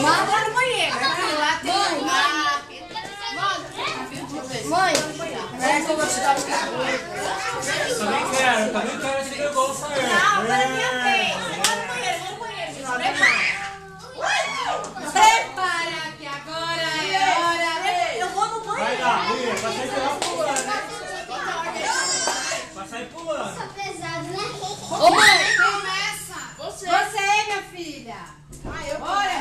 Manda no banheiro. Lá tem mãe. Peraí que eu vou te dar o carro. Também quero te ver gol, sair. Não, para minha vez. Vai no banheiro, Prepara que agora é hora. Eu vou no banheiro. Vai lá, vai sair pulando, né? Vai sair pulando. Ô mãe, começa. Você, minha filha. Bora.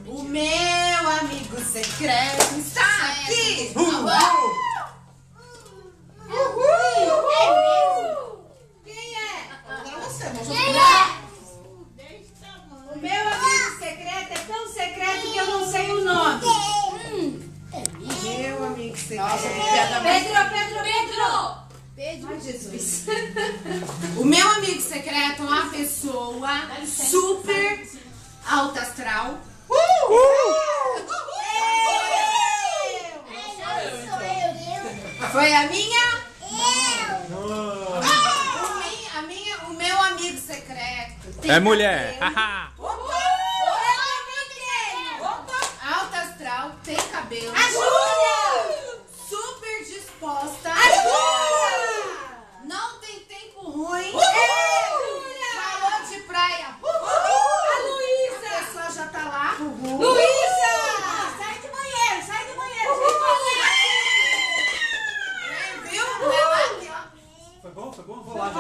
O meu amigo secreto está aqui. Quem é? Agora você, O meu amigo secreto é tão secreto que eu não sei o nome. Meu amigo secreto. Nossa, que piada mais... Pedro. Ai, Jesus. O meu amigo secreto é uma pessoa super alta astral. Foi a minha? O meu amigo secreto. É mulher. Alta astral, tem cabelo. Super disposta. Não tem tempo ruim. Falou de praia. A pessoa já tá lá. Luísa! Sai do banheiro. Viu? Foi bom? Vou lá já.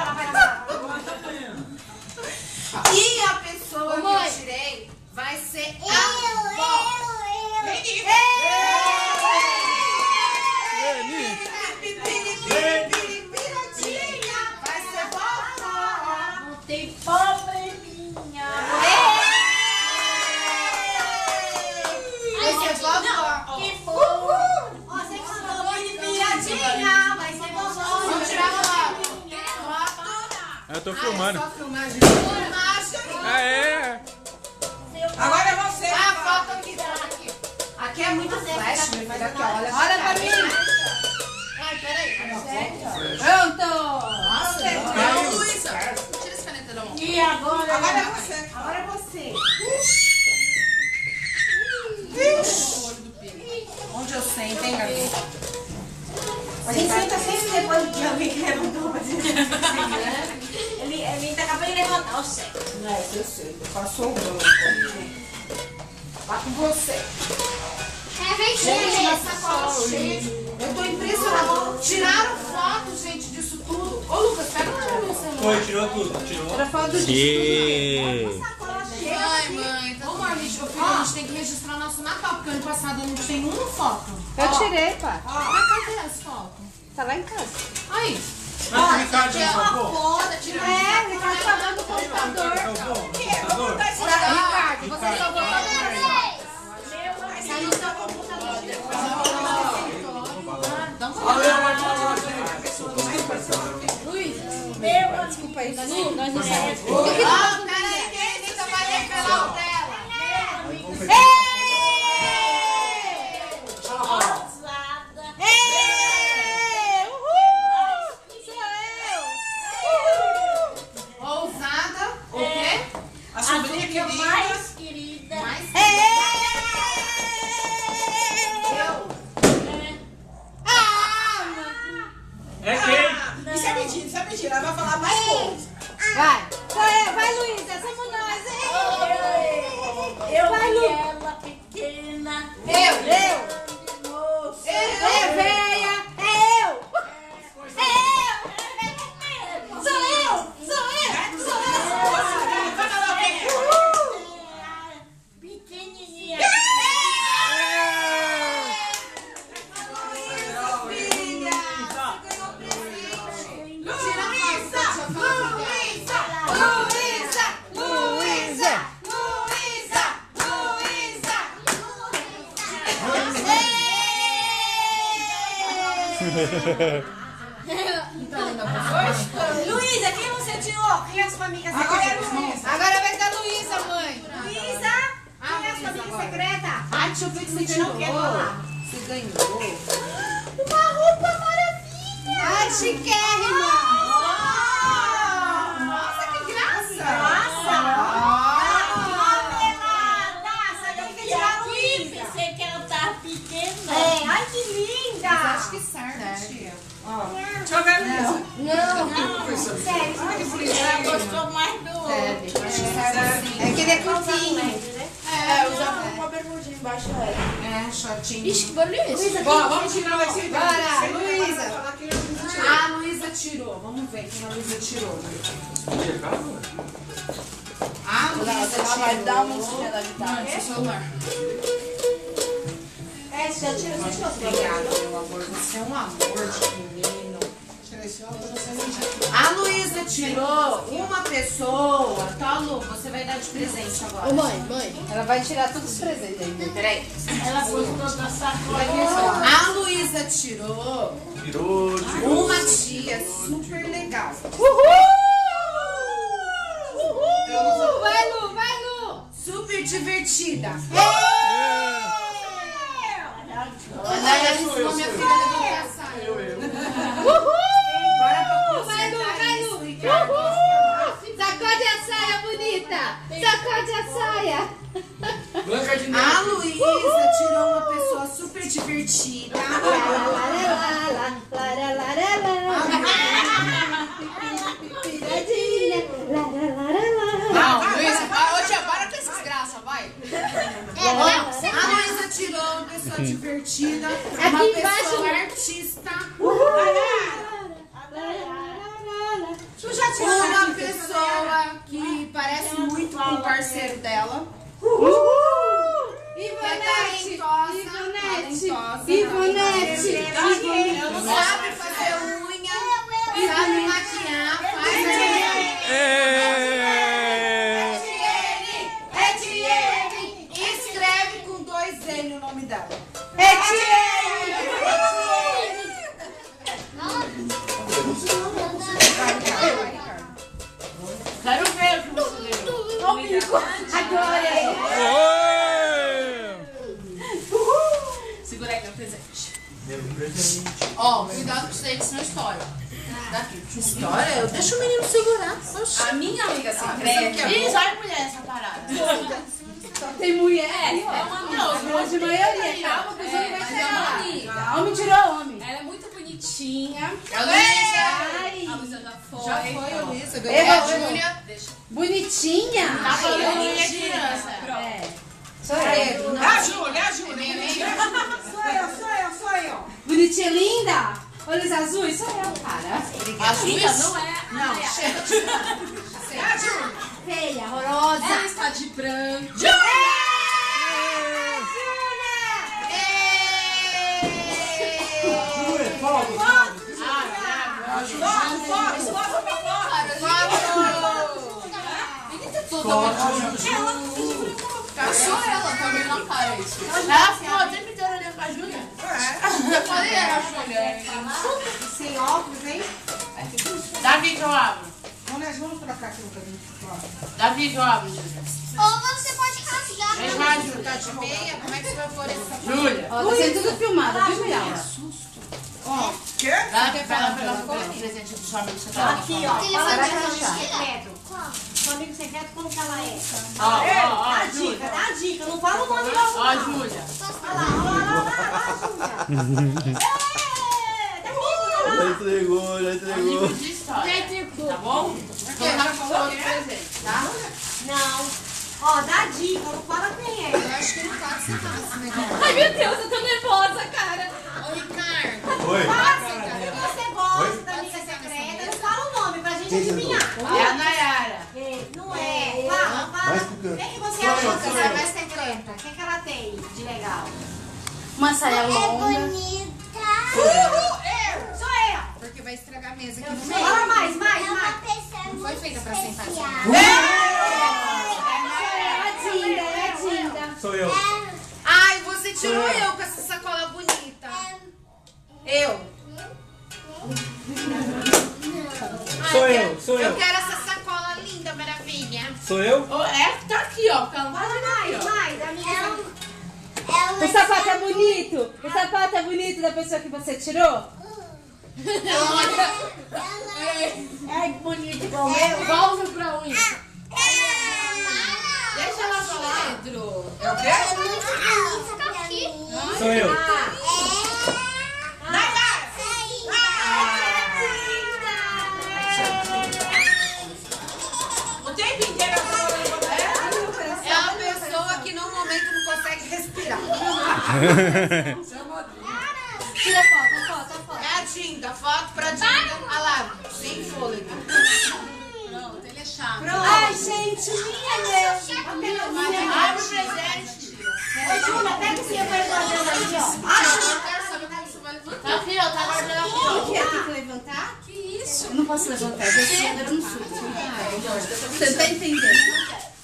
E a pessoa que eu tirei vai ser a avó. Vai ser vovó. Não tem probleminha. Vai ser vovó. Que fofo. Você que falou de piadinha. Vai ser vovó. Vamos tirar foto. Eu tô filmando. Só filmagem. É. Agora é você. A foto aqui. Aqui é muito flash, meu filho. Aqui, olha pra mim. Ai, peraí. Pronto. Nossa, Luísa. Tira essa caneta da mão. E agora? Agora é você. Onde eu sento, hein, Gabi? A gente senta sempre depois de alguém que levantou pra dizer ele tá acabando de levantar o certo. Não, eu sei. Eu faço o meu. Lá com você. Gente, na sacola cheia. Eu tô impressionada. Tiraram foto, gente, disso tudo. Ô, Lucas, pega no meu celular. Foi, tirou tudo. Tira foto disso tudo. Ai, mãe. Ô, Marlite, meu filho, a gente tem que registrar nosso Natal, porque ano passado eu não tinha nenhuma foto. Eu tirei, pai. Mas cadê as fotos? Tá lá em casa. Aí. Mas o Ricardo não salvou? Foto, tira O Ricardo tá dando o computador. Ricardo, você salvou todas as fotos. Desculpa aí, nós não sabemos. Peraí, quem tá vai revelar o dela? Ousada. O quê? A sobrinha que é mais querida. É quem? Isso é mentira. Ela vai falar mais coisas. Vai, vai, Luísa, somos nós, hein? Eu Vai, vi Lu. ela pequena. Moça. É véia, é eu. Sou eu. Pequenininha. Luísa, quem você tirou? Quem é a sua amiga secreta? Agora vai dar Luísa, mãe. Luísa, quem é a sua amiga secreta? Ai, deixa eu ver que você Não quer tirou. falar. Você ganhou. Uma roupa maravilha. Ai, chiquérrima. Nossa, que graça. É, shortinho. Ixi, que barulho é esse? Bom, vamos tirar esse vídeo. Bora, Luísa. A Luísa tirou. Vamos ver quem a Luísa tirou. A Luísa Vai dar uma tirou. sujada da guitarra. Celular. É, você já tira, você tirou. Obrigada, meu amor. Você é um amor de menino. Tira esse óculos, você não tira. A Luísa tirou uma pessoa. Tá, Lu? Você vai dar de presente agora. Ô, mãe, ela vai tirar todos os presentes aí. Peraí. Ela pôs na sacola. A Luísa tirou uma tia super legal. Vai, Lu! Super divertida. Daí Ela ensinou minha filha a levantar a saia. Vai, Lu! Sacode a saia, bonita! Sacode a saia! Branca de A neve. Luísa tirou uma pessoa super divertida. Não, Luísa, ô tia, para com essa desgraça, vai. A Luísa tirou uma pessoa divertida, uma Aqui pessoa embaixo. artista, Tu já tirou uma pessoa que parece muito com o parceiro dela. Ivonete! Sabe fazer unha, sabe maquiar, faz Etienne! Escreve com 2 N o nome dela. Quero ver o que você deu. Adorei! Segura aí meu presente. Ó, cuidado com isso aí que senão estoura. Daqui. História? Eu deixo o menino segurar. A minha amiga secreta. Ih, só é mulher essa parada. Tem mulher? Não, De maioria, calma que os homens vai chegar lá. Homem tirou homem. ela é muito bonitinha. A Luísa. A Luísa já foi. Já foi a Luísa. Eu, Ganhou a eu. Júlia. Bonitinha? Tá falando Ai, de criança. É. Sou eu. A Júlia, Sou eu. Bonitinha, linda? Olhos azuis? Sou eu, cara. A Júlia não é. Não, chega de Feia, horrorosa. Ela está de branco. Só ela também não para isso. Ela ficou o tempo inteiro olhando pra Júlia. Eu falei, era a Júlia. sem óculos, hein? Davi que eu abro. Vamos trocar aqui um bocadinho. Davi que eu abro, Júlia. Ou você pode rasgar. Vem cá, Júlia. Tá de meia? Como é que você vai pôr esse Júlia. Ó, tá sendo tudo filmado, viu, Milhala? Quê? Dá pra ela o presente do seu amigo secreto. Aqui, ó. Fala Telefone pra de achar. secreto. Ó, amigo secreto, como que ela é? ó, Dá Júlia. dica, dá dica. Não fala o nome logo. Ó, Júlia. Júlia. entregou. Livro de história. Tá bom? Porque ela falou outro presente, tá? Não. Ó, dá dica, não fala quem é. Eu acho que ele tá acertando esse negócio. Ai, meu Deus, eu tô nervosa, cara. Ô, Ricardo. Oi. Você gosta da amiga secreta, não fala o nome pra gente adivinhar. É a Nayara. Não é. Fala, Mais fala. pro canto. O que que você Sou achou eu, que sou ela é eu. mais secreta? O que que ela tem de legal? Uma saia longa. Sou eu. Porque vai estragar a mesa aqui Eu no sei. meio. Fala mais. Não foi feita pra sentar aqui. É Dinda. Sou eu. Ai, você tirou eu com essa sacola bonita. Eu. Sou Eu quero essa sacola linda, maravilha. Sou eu? É, tá aqui, ó. Porque ela não Fala mais, amiga. O sapato é bonito? O sapato é bonito da pessoa que você tirou? É bonito igual eu. volta pra unha. Deixa ela falar. Pedro. É o quê? Sou eu. O tempo inteiro eu tô falando pra ela. É uma pessoa que no momento não consegue respirar. tirar. Tira foto. É a tinta, foto pra tinta. Olha lá, sem fôlego. Pronto, ele é chato. Ai, gente, minha Deus. Abre o presente. Ô, Júlia, pega esse guardando aí, ó. Eu quero saber como você vai levantar. Tá aqui, ó. Tá guardando aqui, ó. O que? Tem que levantar? Que isso? Eu não posso levantar, eu não subo. Você tá entendendo?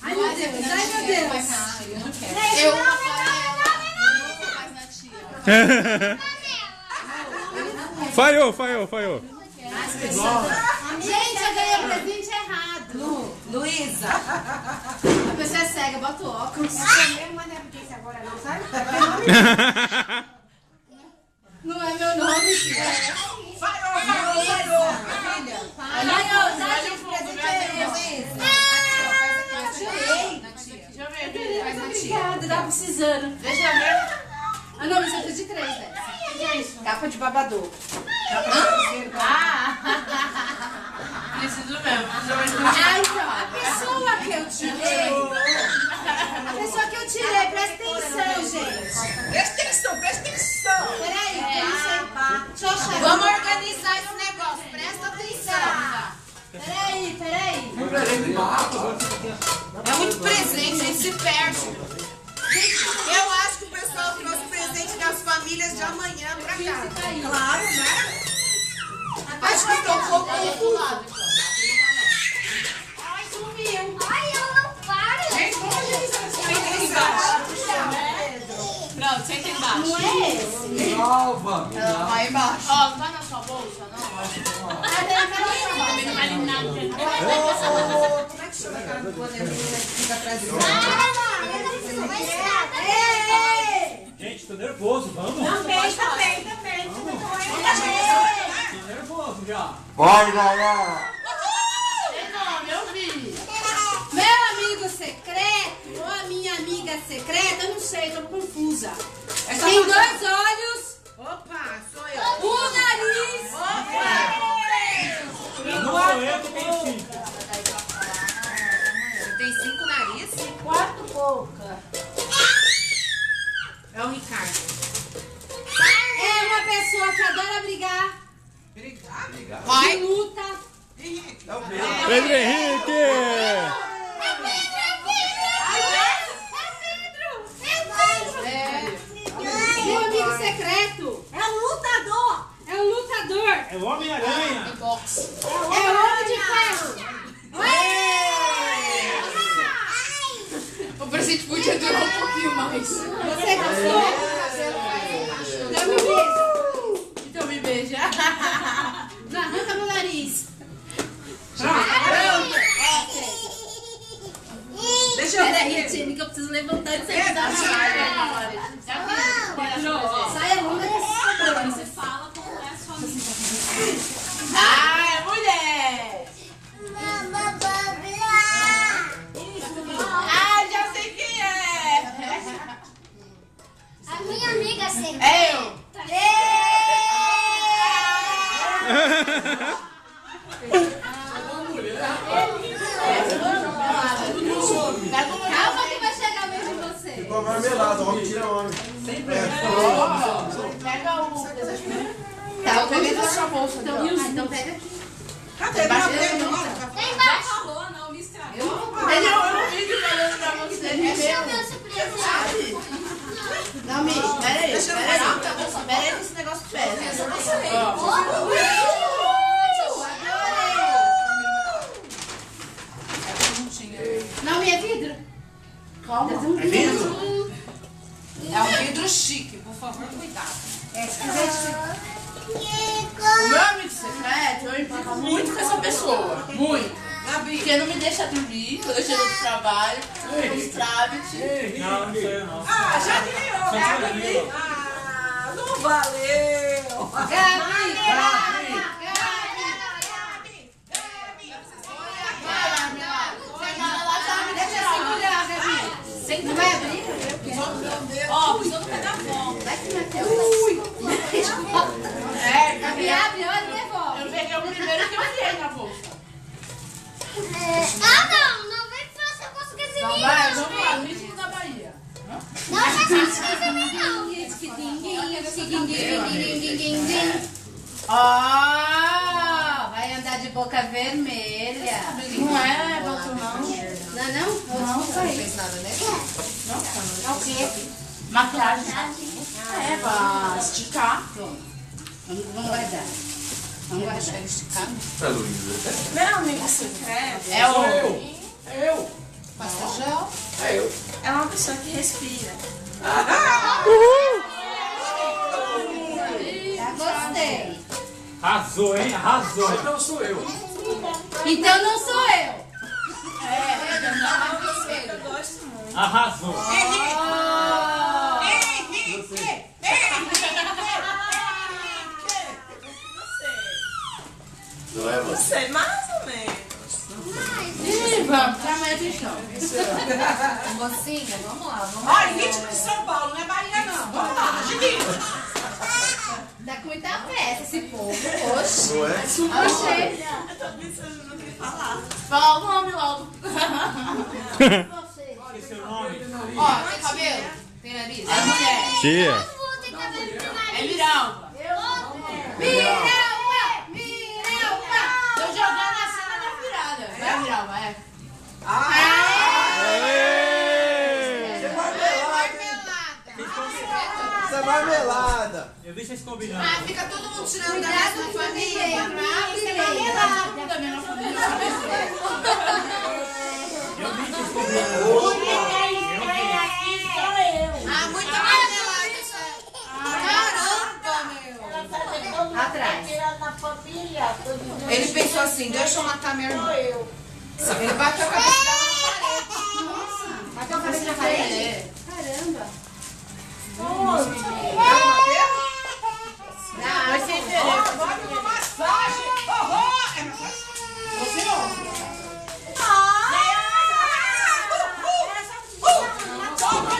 Ai, meu Deus, ai, meu Deus. Eu Falhou. Gente, eu ganhei o presente errado. Luísa. A pessoa é cega, bota o óculos. Não é mané porque isso agora não, sabe? Não é meu nome, filha. Falhou. Ai, eu já tive presente errado. Deixa eu ver. Muito obrigada, tava precisando. Deixa eu ver. Ah, não, mas eu fiz de 3, né? Capa de babador. Preciso mesmo. Ah, então, a pessoa que eu tirei, presta atenção, gente. Presta atenção. Peraí, deixa eu achar. Vamos organizar esse negócio. Presta atenção. Peraí. É muito presente, a gente se perde. Eu acho que o pessoal trouxe presente das famílias de amanhã pra cá. Claro, né? Acho que tocou com o lado. Ai, sumiu. Ai, eu não paro. Gente, vamos organizar esse negócio. Pronto, senta embaixo. Não é esse? Vai embaixo. Ó, não tá na sua bolsa, não? Cadê? Não vai eliminar ninguém. Como é que chama aquela bonezinha que fica atrás do Gente, tô nervoso, vamos. Também. Tô nervoso já. Vai, galera! Tem nome, eu vi. Meu amigo secreto ou a minha amiga secreta, eu não sei, tô confusa. Tem 2 olhos, Opa, sou eu. um nariz. Não sou eu que tenho 5. Você tem 5 narizes? 4 boca. É o Ricardo. É uma pessoa que adora brigar, Vai. que luta. Pedro Henrique! Meu amigo secreto É um lutador. é um lutador, É o Homem-Aranha. Box. é o homem de ferro. O presente podia durar um pouquinho mais. Você gostou? Dá um beijo. Então me beija. Não, arranca meu nariz. Deixa eu Peraí, ver. time, que eu preciso levantar e sair da Deixa eu Saia longa desse sobrando. Você fala como é a sua amiga. Ah, é mulher. Ah, já sei quem é. A minha amiga secreta. É eu. Calma que vai chegar mesmo em você. Ficou marmelado, homem tira homem. Pega o... Tá, eu peguei da sua bolsa. Então, então pega aqui. Cadê? Não, Tem embaixo. Falou, não, me estragou. Ele é um vídeo falando pra você. Deixa eu ver o surpresa. Não, Mi, peraí. Deixa eu ver. Peraí que esse negócio pesa. Não, Mi, é vidro. Calma. É um vidro chique, por favor, cuidado. O meu amigo secreto, eu implico muito com essa pessoa. Muito. Porque não me deixa dormir quando eu chego do trabalho. Os trâmites. Não, não sou eu não. Ah, já ganhou, Gabi. Ah, não valeu. Gabi, deixa eu segurar, Gabi. Não vai abrir? Ó, pisou no pé da mão. Vai que Matheus. Gabi, abre, olha e devolve. Eu peguei o primeiro que eu enfiei na bolsa. Ah, não. Não vem pra você conseguir esse Vai, vamos lá, mítico da Bahia. Não, mas se quiser Ó, vai andar de boca vermelha. Não é, doutor, não. Não, Não fez nada, né? É o quê? Maquiagem. É, pra esticar. Vamos guardar. Vamos guardar. É Luísa. Meu amigo secreto É o... Eu. Pasta gel. É eu. é uma pessoa que respira. Já gostei. Arrasou, hein? Arrasou. Então sou eu. Então não sou eu. Eu gosto muito. Arrasou. Não é você. Sei, mais ou menos. Vamos, pra amanhã de chão. Mocinha, vamos lá. Vamos Olha, lá. ritmo de São Paulo, não é Bahia não. Vamos lá, Chiquinho. Dá com muita festa esse povo. Oxe. Não é? Oxe. Eu tô pensando no que falar. Fala o nome logo. Você. Qual é seu nome? Ó, tem cabelo? Tem nariz? É mulher. Tia. Eu não vou ter cabelo de É nariz. Miralva. Miralva! Tô jogando a cena da virada. Vai, Miralva, é. Isso é marmelada. Eu vi vocês combinando. Ah, fica todo mundo tirando da Cuidado mesma com família. Da minha família. Eu vi vocês combinando. Ah, muito marmelada isso aí. Caramba, meu. Atrás. Ele pensou assim, deixa eu matar minha irmã. Ele bateu a cabeça dela na parede. Nossa. Bateu a cabeça na parede? Caramba. Vai ser diferente. Bora uma massagem. É massagem? Você ouve. Toma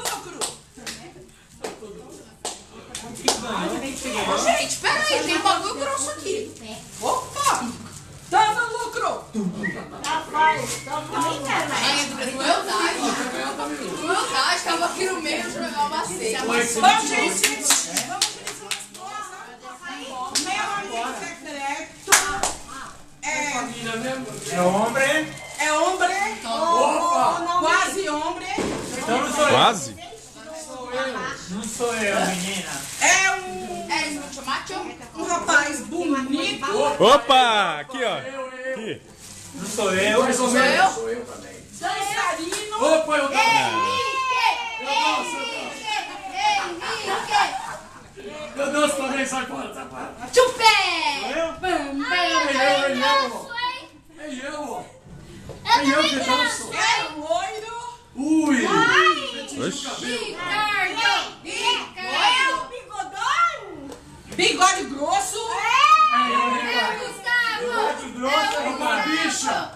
lucro! Gente, peraí, tem um bagulho grosso aqui. Opa! Toma lucro! Crueldade, tava aqui no meio de jogar uma ceia. Bom, gente, vamos utilizar meu amigo secreto É homem? é homem, quase homem, Então não sou eu. Quase? Não sou eu, menina. é um rapaz bonito, Opa! Aqui, ó. Aqui. Não sou eu. Sou eu também. dançarino, Opa, eu Eu danço também, sacola, sacola. Chupé! Eu? Eu eu que danço. é loiro, Ui. Oxi. bigode grosso, Que grosso, uma bicha.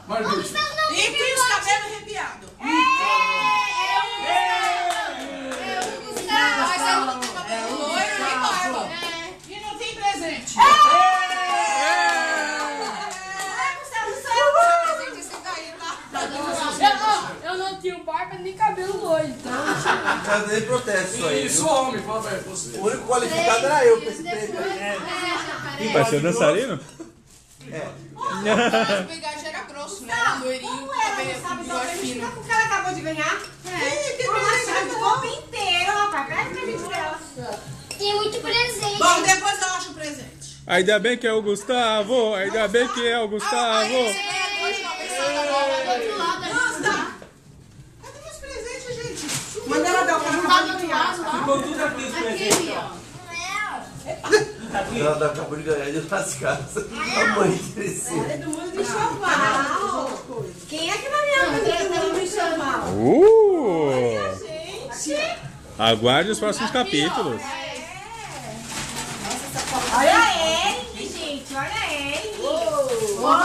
e tem os cabelos arrepiados. Mas ela não tem cabelo loiro nem barba. E não tem presente. Presente esse daí, tá? Eu não tinha barba nem cabelo loiro, então. Cadê protesto isso aí? Isso, homem, fala aí, você. O único qualificado era eu pra esse prêmio. Vai ser dançarino? O bigode era grosso, né? Era loirinho, cabelo, bigode fino. O que ela acabou de ganhar? Uma chave do corpo inteiro, rapaz. Presta que a gente dela. Tem muito presente. Bom, depois eu acho o presente. Ainda bem que é o Gustavo. Ainda bem que é o Gustavo. Cadê meus presentes, gente? Manda ela dar uma Ficou tudo aqui os presentes. Ela acabou de ganhar de umas casas. A mãe cresceu. Quem é que vai me chamar? Aguarde os próximos capítulos. Olha ele, gente. Olha ele.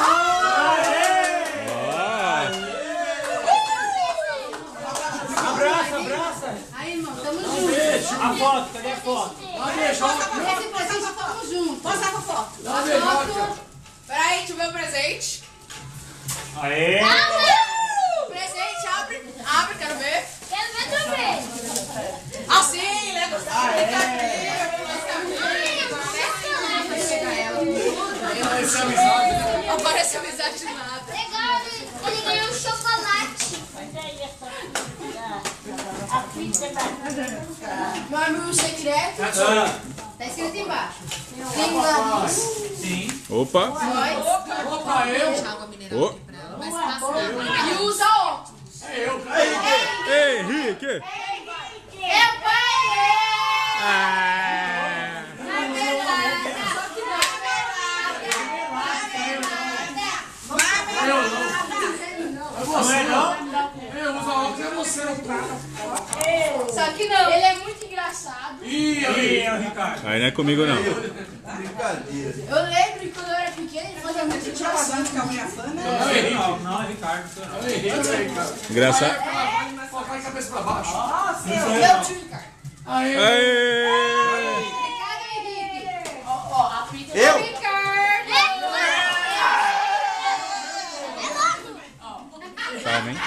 Abraça, abraça. Aí, irmão, tamo junto. A foto, cadê a foto? Esse presente, tamo junto. Posso dar uma foto? Peraí, deixa eu ver o presente. Aê. Presente, abre. Abre, quero ver. Quero ver também. A Não parece amizade de nada. Legal, ele ganhou um chocolate. Meu amigo secreto. Tá escrito embaixo. Tem lá. Sim. Opa. Opa, eu. E usa óculos. Ei, Henrique. É o pai dele. Ah. Na verdade. Só que não Não é não? Eu uso óculos, é você, não tá? Só que não. Ele é muito engraçado. Ih, Ih, é o Ricardo. Aí não é comigo não. Brincadeira. Eu lembro que quando eu era pequena ele fazia muito engraçado. Não, é Ricardo. Engraçado. Colocar a cabeça pra baixo. Eu tio Ricardo. Aê. Ricardo Henrique. Ó, a Pita Eu? Ricardo. Calma, hein?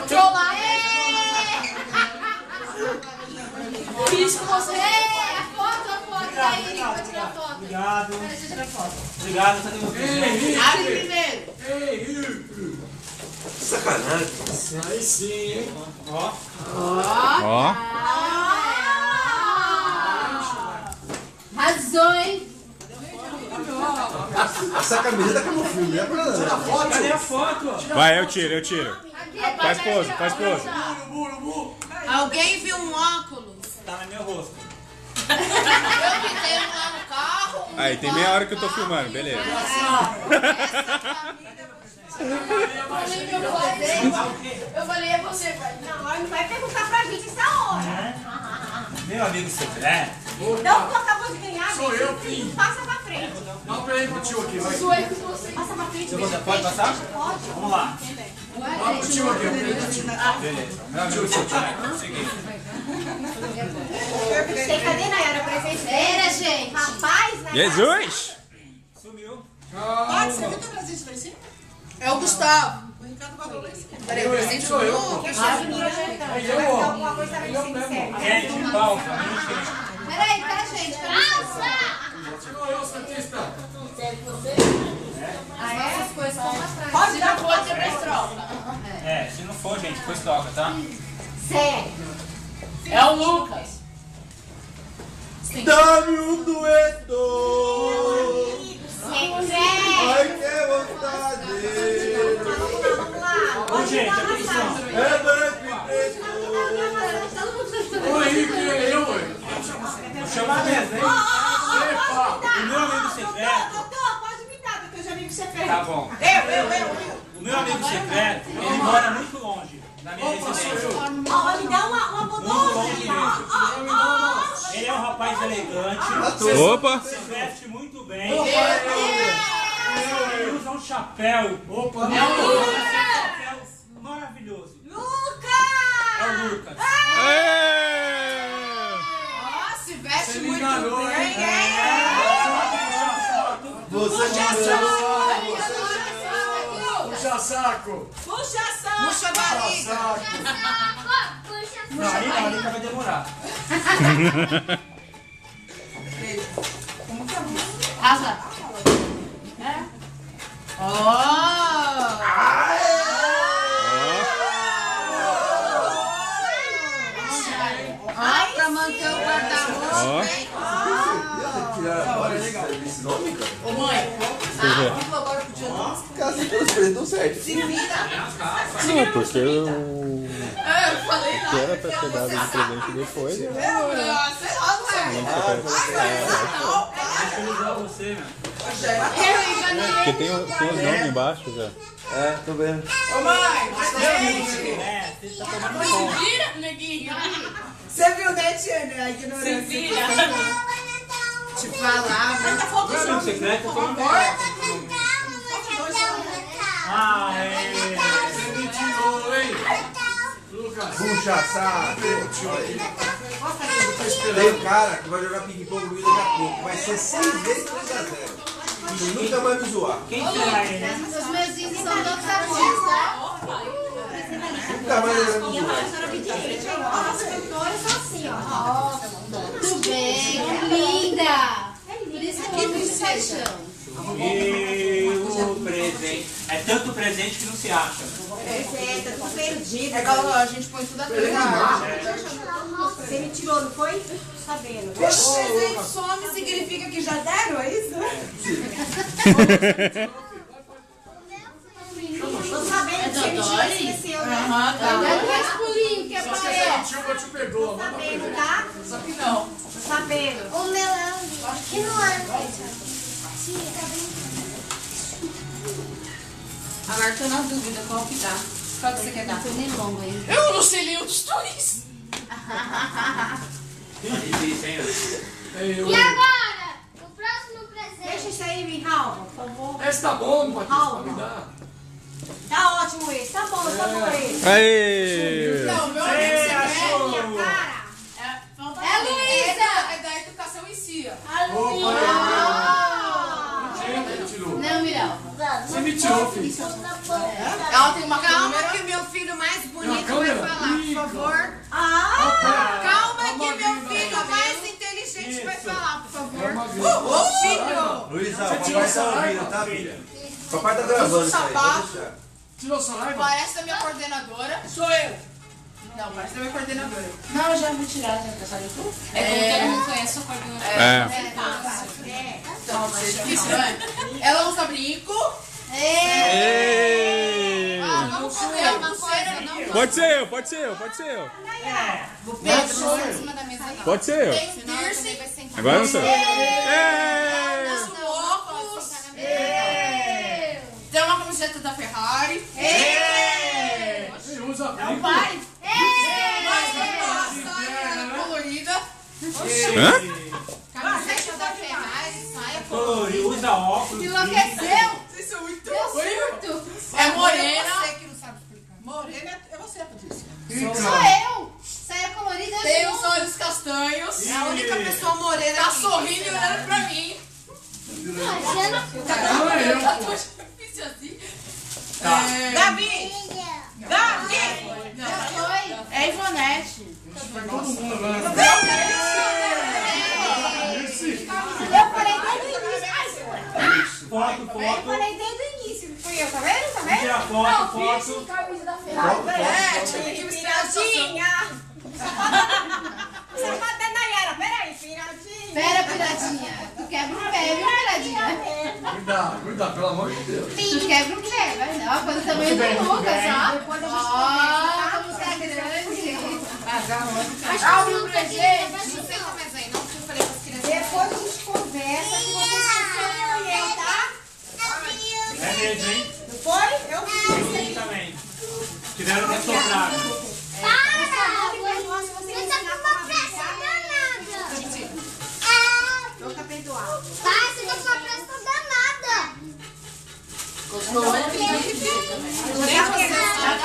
Trollar. Fiz com você. A foto daí, Henrique, vai tirar a foto. Obrigado. Deixa eu tirar a foto. Obrigado, cadê você? abre primeiro. Ei, Sacanagem. aí sim, hein? Ó. Ó. Arrasou, hein? Essa camiseta acabou o filme, não é pra nada. Cadê a foto? Vai, eu tiro. Faz pose. Alguém viu um óculos? Tá no meu rosto. Eu pintei um lá no carro. Aí, tem meia hora que eu tô filmando, beleza. Eu falei, é você, pai. Não vai perguntar pra gente essa hora. Meu amigo secreto. Não, tu acabou de ganhar. Sou eu, filho. Passa pra frente. Dá pra ele pro tio aqui, vai. Suei com você. Passa pra frente. Pode passar? Pode. Vamos lá. Dá pro tio aqui, Beleza. Meu amigo secreto. Seguinte. Cadê, Nayara? Presente Era, gente. Rapaz, Nayara. Jesus! Sumiu. É o Gustavo. Peraí, o presente sou eu. Alguma coisa também sem certo. Gente, pausa. Peraí, tá, gente? Chegou eu, cientista. Ah, é? Essas coisas estão atrás. Pode dar coisa pra estrofa. É, se não for, gente, depois toca, tá? Sério. É o Lucas. Dá-me um dueto. Ai, que vontade. Vamos lá. Ô, gente, atenção. É branco e preto. Ô, Henrique, eu, ué. Vou chamar mesmo, hein? O meu amigo secreto. Doutor, pode me dar, doutor, de amigo secreto. Tá bom. Eu. O meu amigo secreto, ele mora muito longe da minha residência. Ó, me dá uma Muito bodosa. longe mesmo. Ele é um rapaz elegante. Opa! Se veste muito bem. Ele usa um chapéu. Opa, É um chapéu maravilhoso. É o Lucas. Se veste você me muito enganou, bem. hein? Você Puxa saco. Puxa a barriga. Não, a Nica vai demorar. Rasa. Pra manter o guarda-roupa. Ó. tirar agora esse nome, cara? Ô mãe. Agora podia não. Casa todos pretos certo. Não, porque eu que era pra ter dado de presente depois. Sei lá, Deixa eu usar você, meu. Porque tem os nomes embaixo já. É, tô vendo. Ô mãe, É, você tá tomando conta. se vira, neguinho. Você viu, né, Tiana? A Se ignorância. vira. Te falar, Meu amigo secreto, eu tô no Ah, é. Você me tirou, hein? Lucas. Puxa saco. Tem um cara que vai jogar ping-pong comigo daqui a pouco. Vai ser 6 vezes 3x0. E nunca vai me zoar. Quem será ele? os meus índios são todos artistas. Nunca mais ele vai me zoar. Os cantores são assim, ó. Tudo bem, que linda. Por isso que eu paixão. E o presente. É tanto presente que não se acha. Tá tudo perdido. É igual a gente põe tudo aqui. Você me tirou, não foi? Tô sabendo. O presente some significa que já deram, é isso? Tô sabendo que você me tirou, esqueceu, né? Aham, tá. Daqui as pulinhos que é pra ela. Te pegou. Tô sabendo, tá? Só que não. Tô sabendo. O melão. Que não é. Agora tô na dúvida qual que dá. Qual que você quer dar? longo aí. Eu não sei nenhum dos dois. Difícil, hein? E agora? O próximo presente. Deixa isso aí, Raul, por favor. Esse tá bom, Patrícia, pra me dar. Tá ótimo esse. Tá bom esse. Aê! Não, meu amigo secreto. Minha cara. É Luísa! É da educação em si. Não, Miralva. Você me tirou, filho. Ela tem uma Calma câmera. que o meu filho mais bonito câmera? vai falar, por favor. Calma que meu filho mais inteligente vai falar, por favor. Filho! Luísa, o papai tá ouvindo, tá, filha? O papai tá gravando isso aí, pode deixar. Tirou o salário? Parece a minha coordenadora. Sou eu. Não, parece a minha coordenadora. Não, já vou tirar, já tá saindo tudo. É como todo mundo conhece a coordenadora. É. Que estranho. Ela usa brinco. Ê! Vamos comer uma coisa, não. Pode ser eu, pode ser eu, pode ser eu. Pedro, não sai em cima da mesa, não. Pode ser eu. Tem piercing. Vai sentar. Agora não sou eu. Ê! Usa óculos. Tem uma camiseta da Ferrari. Ele usa brinco. Pai. Saia colorida. Hã? Camiseta da Ferrari, saia Colorido, usa óculos. Enlouqueceu? Vocês são muito... Eu surto. É morena. Você que não sabe explicar. Morena é você, Patrícia. Sou eu. Saia colorida eu Tem sou. os olhos castanhos. É a única pessoa morena Tá aqui. sorrindo e olhando pra mim. Tá tão difícil assim. Gabi! Gabi! Já foi. É Ivonete. Todo mundo agora. Eu falei desde o início. Foto, Eu foto. falei desde o início. Fui eu, tá vendo? Tá vendo? Tira foto, foto. Camisa da Ferrari. É, tinha que misturar a situação. Piradinha! Você tá até Nayara, peraí, piradinha! Pera, piradinha. Tu quebra o pé, viu, piradinha? Cuidado, pelo amor de Deus. Tu quebra o pé, vai não. Olha o tamanho do Lucas, ó. Depois a gente Ó, como conversa, você é grande. tá? Olha o presente. Não senta mais aí, não, porque eu falei pras crianças. Depois a gente conversa, que vocês funcionam bem, tá? É mesmo, hein? Não foi? Eu Eu fiz. também. Tiveram que soprar. Você tá com uma pressa danada. Vou ficar perdoado. Pai, você tá com uma pressa danada. Gostou? Nem você sabe.